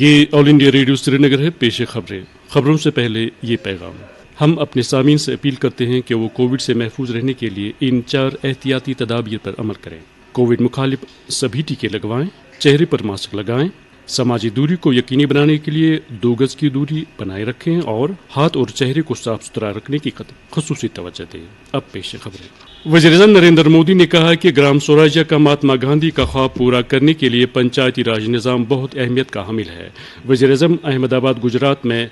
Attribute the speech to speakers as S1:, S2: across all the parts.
S1: یہ آل India radio سری نگر ہے. پیش خبریں. خبروں سے پہلے یہ پیغام. ہم اپنے سامعین سے اپیل کرتے ہیں کہ وہ کووڈ سے محفوظ رہنے کے لیے ان 4 احتیاطی تدابیر پر عمل کریں. کووڈ مخالف سبھی ٹیکے لگوائیں، چہرے پر ماسک لگائیں، سماجی دوری کو یقینی بنانے کے لیے 2 گز کی دوری بنائے رکھیں اور ہاتھ اور چہرے کو صاف ستھرا رکھنے کی خصوصی توجہ دیں. اب پیش خبریں. وزیر اعظم نریندر مودی نے کہا کہ گرام سوراجیہ کا مہاتما گاندھی کا خواب پورا کرنے کے لیے پنچایتی راج نظام بہت اہمیت کا حامل ہے. وزیر اعظم احمد آباد گجرات میں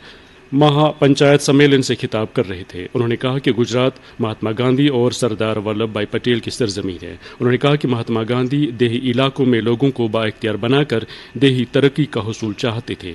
S1: مہا پنچایت سمیلن سے خطاب کر رہے تھے. انہوں نے کہا کہ گجرات مہاتما گاندھی اور سردار ولبھ بھائی پٹیل کی سرزمین ہے. انہوں نے کہا کہ مہاتما گاندھی دیہی علاقوں میں لوگوں کو بااختیار بنا کر دیہی ترقی کا حصول چاہتے تھے.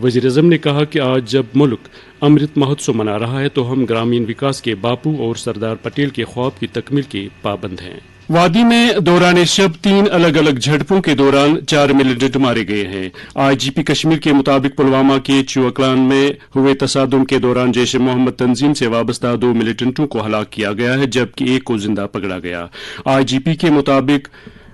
S1: وزیر اعظم نے کہا کہ آج جب ملک امرت مہوتسو منا رہا ہے تو ہم گرامین وکاس کے باپو اور سردار پٹیل کے خواب کی تکمیل کے پابند ہیں. وادی میں دوران شب 3 الگ الگ جھڑپوں کے دوران 4 ملیٹنٹ مارے گئے ہیں. آئی جی پی کشمیر کے مطابق پلوامہ کے چوکلان میں ہوئے تصادم کے دوران جیش محمد تنظیم سے وابستہ 2 ملیٹنٹوں کو ہلاک کیا گیا ہے جبکہ ایک کو زندہ پکڑا گیا. آئی جی پی کے مطابق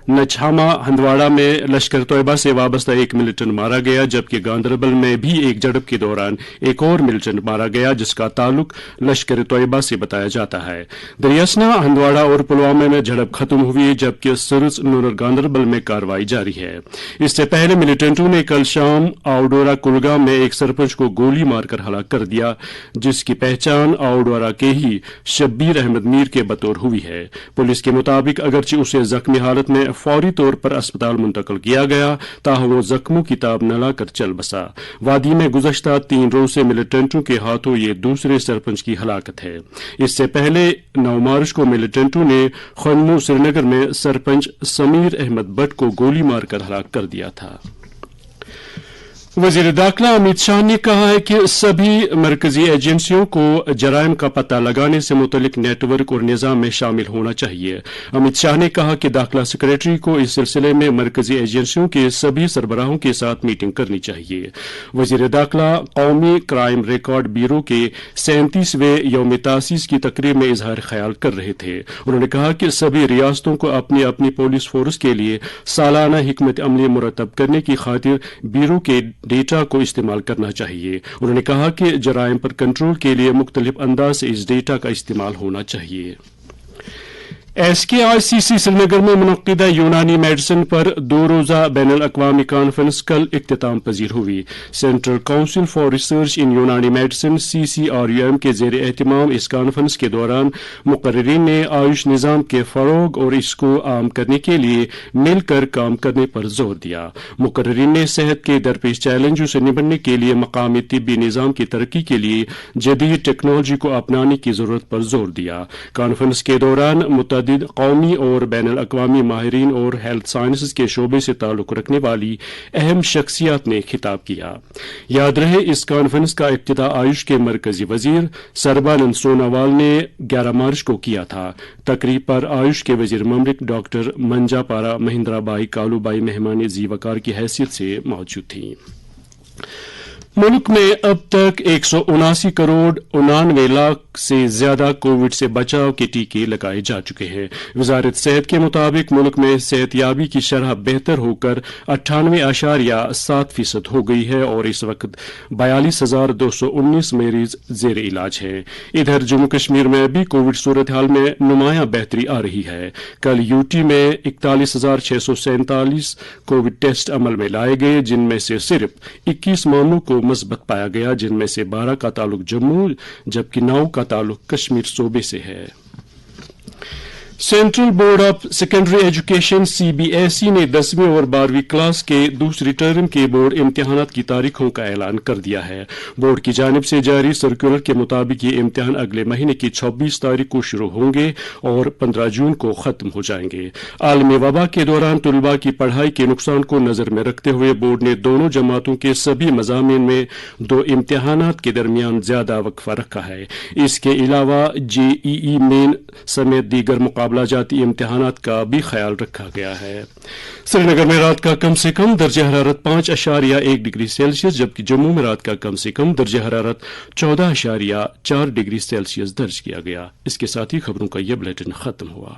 S1: نچھاما ہندواڑہ میں لشکر طیبہ سے وابستہ 1 ملیٹنٹ مارا گیا جبکہ گاندربل میں بھی ایک جھڑپ کے دوران ایک اور ملیٹنٹ مارا گیا جس کا تعلق لشکر طیبہ سے بتایا جاتا ہے. دریاسنا ہندواڑہ اور پلوامہ میں جھڑپ ختم ہوئی جبکہ سرس نونر گاندربل میں کارروائی جاری ہے. اس سے پہلے ملیٹنٹوں نے کل شام آوڈورا کلگام میں ایک سرپنچ کو گولی مار کر ہلاک کر دیا جس کی پہچان آوڈورا کے ہی شبیر احمد میر کے بطور ہوئی ہے. پولیس کے مطابق اگرچہ اسے زخمی حالت میں فوری طور پر اسپتال منتقل کیا گیا تاہم وہ زخموں کی تاب نہ لا کر چل بسا. وادی میں گزشتہ 3 روز سے ملیٹنٹوں کے ہاتھوں یہ دوسرے سرپنچ کی ہلاکت ہے. اس سے پہلے 9 مارچ کو ملیٹنٹوں نے خنمو سری نگر میں سرپنچ سمیر احمد بٹ کو گولی مار کر ہلاک کر دیا تھا. وزیر داخلہ امت شاہ نے کہا ہے کہ سبھی مرکزی ایجنسیوں کو جرائم کا پتہ لگانے سے متعلق نیٹ ورک اور نظام میں شامل ہونا چاہیے. امت شاہ نے کہا کہ داخلہ سیکریٹری کو اس سلسلے میں مرکزی ایجنسیوں کے سبھی سربراہوں کے ساتھ میٹنگ کرنی چاہیے. وزیر داخلہ قومی کرائم ریکارڈ بیورو کے 37ویں یوم تاسیس کی تقریب میں اظہار خیال کر رہے تھے. انہوں نے کہا کہ سبھی ریاستوں کو اپنی اپنی پولیس فورس کے لیے سالانہ حکمت عملی مرتب کرنے کی خاطر بیورو کے ڈیٹا کو استعمال کرنا چاہیے. انہوں نے کہا کہ جرائم پر کنٹرول کے لیے مختلف انداز سے اس ڈیٹا کا استعمال ہونا چاہیے. ایس کے آئی سی سی سری نگر میں منعقدہ یونانی میڈیسن پر 2 روزہ بین الاقوامی کانفرنس کل اختتام پذیر ہوئی. Central council for research in یونانی میڈیسن CCRUM کے زیر اہتمام اس کانفرنس کے دوران مقررین نے آیوش نظام کے فروغ اور اس کو عام کرنے کے لیے مل کر کام کرنے پر زور دیا. مقررین نے صحت کے درپیش چیلنجوں سے نمٹنے کے لیے مقامی طبی نظام کی ترقی کے لیے جدید ٹیکنالوجی کو اپنانے کی ضرورت پر زور دیا. کانفرنس کے دوران متعدد قومی اور بین الاقوامی ماہرین اور ہیلتھ سائنسز کے شعبے سے تعلق رکھنے والی اہم شخصیات نے خطاب کیا. یاد رہے اس کانفرنس کا افتتاح آیوش کے مرکزی وزیر سربانند سونووال نے 11 مارچ کو کیا تھا. تقریب پر آیوش کے وزیر مملک ڈاکٹر منجا پارا مہندرا بائی کالو بائی مہمان ذی وقار کی حیثیت سے موجود تھیں. ملک میں اب تک 179 کروڑ 89 لاکھ سے زیادہ کووڈ سے بچاؤ کے ٹیکے لگائے جا چکے ہیں. وزارت صحت کے مطابق ملک میں صحت یابی کی شرح بہتر ہو کر 98.7% ہو گئی ہے اور اس وقت 42,219 مریض زیر علاج ہیں. ادھر جموں کشمیر میں بھی کووڈ صورتحال میں نمایاں بہتری آ رہی ہے. کل UT میں 41,647 کووڈ ٹیسٹ عمل میں لائے گئے جن میں سے صرف 21 معاملوں کو مثبت پایا گیا جن میں سے 12 کا تعلق جموں جبکہ 9 کا تعلق کشمیر صوبے سے ہے. Central board of secondary education CBSE نے 10ویں اور 12ویں کلاس کے دوسری ٹرم کے بورڈ امتحانات کی تاریخوں کا اعلان کر دیا ہے. بورڈ کی جانب سے جاری سرکولر کے مطابق یہ امتحان اگلے مہینے کی 26 تاریخ کو شروع ہوں گے اور 15 جون کو ختم ہو جائیں گے. عالمی وبا کے دوران طلباء کی پڑھائی کے نقصان کو نظر میں رکھتے ہوئے بورڈ نے دونوں جماعتوں کے سبھی مضامین میں 2 امتحانات کے درمیان زیادہ وقفہ رکھا ہے. اس کے علاوہ JEE مین سمیت دیگر مقابلہ جاتی امتحانات کا بھی خیال رکھا گیا ہے. سری نگر میں رات کا کم سے کم درجہ حرارت 5.1 ڈگری سیلسیس جبکہ جموں میں رات کا کم سے کم درجہ حرارت 14.4 ڈگری سیلسیس درج کیا گیا. اس کے ساتھ ہی خبروں کا یہ بلیٹن ختم ہوا.